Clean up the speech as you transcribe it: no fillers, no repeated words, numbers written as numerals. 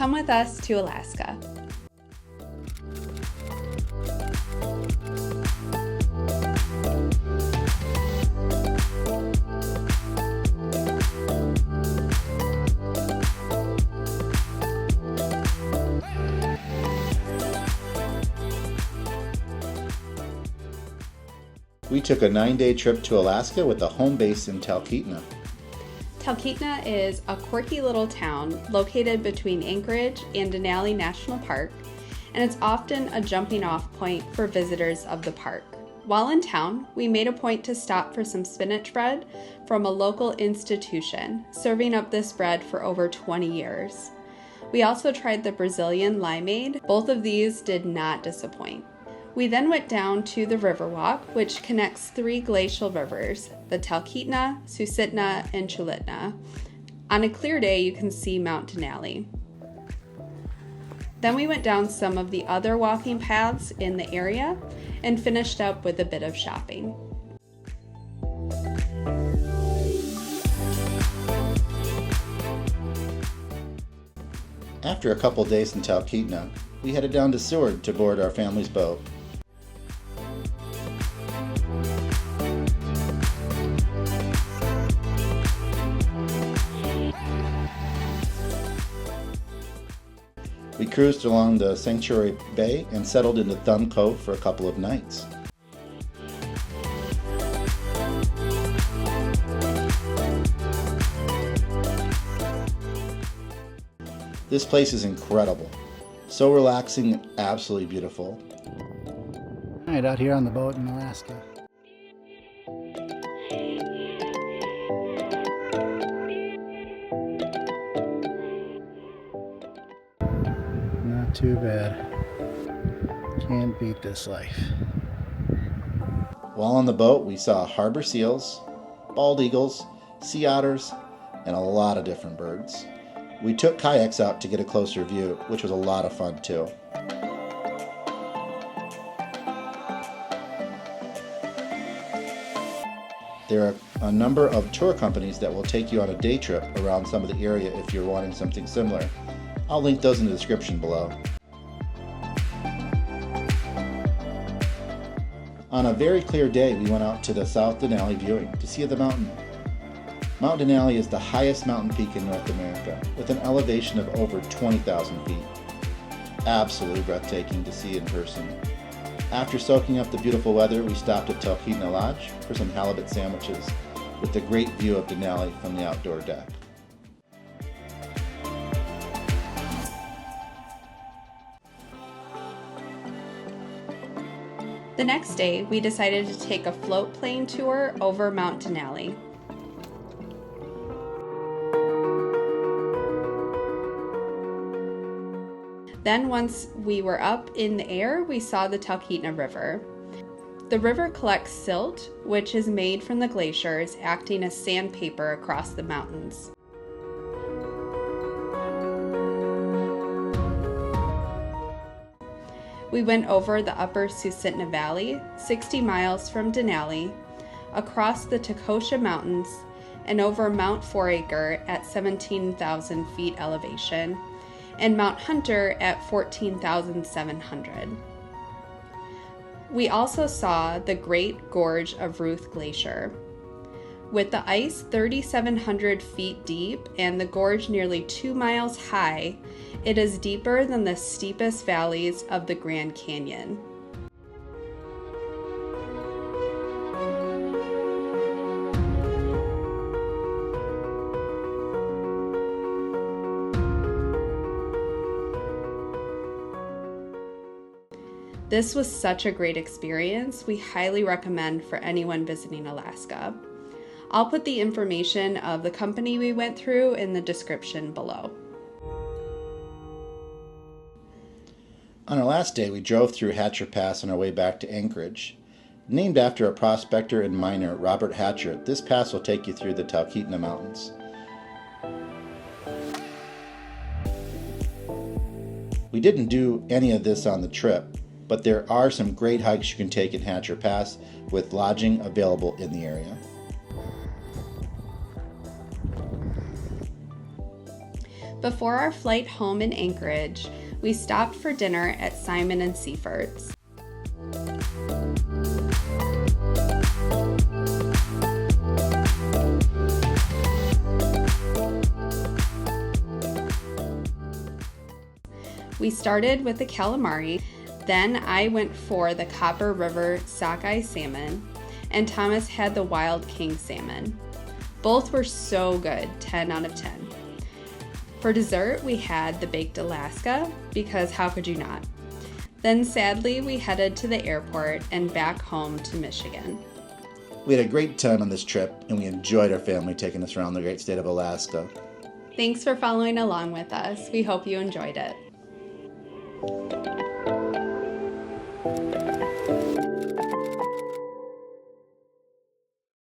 Come with us to Alaska. We took a 9-day trip to Alaska with a home base in Talkeetna. Talkeetna is a quirky little town located between Anchorage and Denali National Park, and it's often a jumping off point for visitors of the park. While in town, we made a point to stop for some spinach bread from a local institution, serving up this bread for over 20 years. We also tried the Brazilian limeade. Both of these did not disappoint. We then went down to the Riverwalk, which connects 3 glacial rivers, the Talkeetna, Susitna, and Chulitna. On a clear day, you can see Mount Denali. Then we went down some of the other walking paths in the area and finished up with a bit of shopping. After a couple days in Talkeetna, we headed down to Seward to board our family's boat. We cruised along the Sanctuary Bay and settled into Thumb Cove for a couple of nights. This place is incredible. So relaxing, absolutely beautiful. All right, out here on the boat in Alaska. Not too bad. Can't beat this life. While on the boat, we saw harbor seals, bald eagles, sea otters, and a lot of different birds. We took kayaks out to get a closer view, which was a lot of fun too. There are a number of tour companies that will take you on a day trip around some of the area if you're wanting something similar. I'll link those in the description below. On a very clear day, we went out to the South Denali viewing to see the mountain. Mount Denali is the highest mountain peak in North America, with an elevation of over 20,000 feet. Absolutely breathtaking to see in person. After soaking up the beautiful weather, we stopped at Talkeetna Lodge for some halibut sandwiches, with a great view of Denali from the outdoor deck. The next day, we decided to take a float plane tour over Mount Denali. Then once we were up in the air, we saw the Talkeetna River. The river collects silt, which is made from the glaciers, acting as sandpaper across the mountains. We went over the upper Susitna Valley, 60 miles from Denali, across the Takosha Mountains, and over Mount Foraker at 17,000 feet elevation, and Mount Hunter at 14,700. We also saw the Great Gorge of Ruth Glacier. With the ice 3,700 feet deep and the gorge nearly 2 miles high, it is deeper than the steepest valleys of the Grand Canyon. This was such a great experience. We highly recommend for anyone visiting Alaska. I'll put the information of the company we went through in the description below. On our last day, we drove through Hatcher Pass on our way back to Anchorage. Named after a prospector and miner, Robert Hatcher, this pass will take you through the Talkeetna Mountains. We didn't do any of this on the trip, but there are some great hikes you can take in Hatcher Pass with lodging available in the area. Before our flight home in Anchorage, we stopped for dinner at Simon and Seifert's. We started with the calamari, then I went for the Copper River sockeye salmon, and Thomas had the Wild King salmon. Both were so good, 10 out of 10. For dessert, we had the Baked Alaska, because how could you not? Then sadly, we headed to the airport and back home to Michigan. We had a great time on this trip, and we enjoyed our family taking us around the great state of Alaska. Thanks for following along with us. We hope you enjoyed it.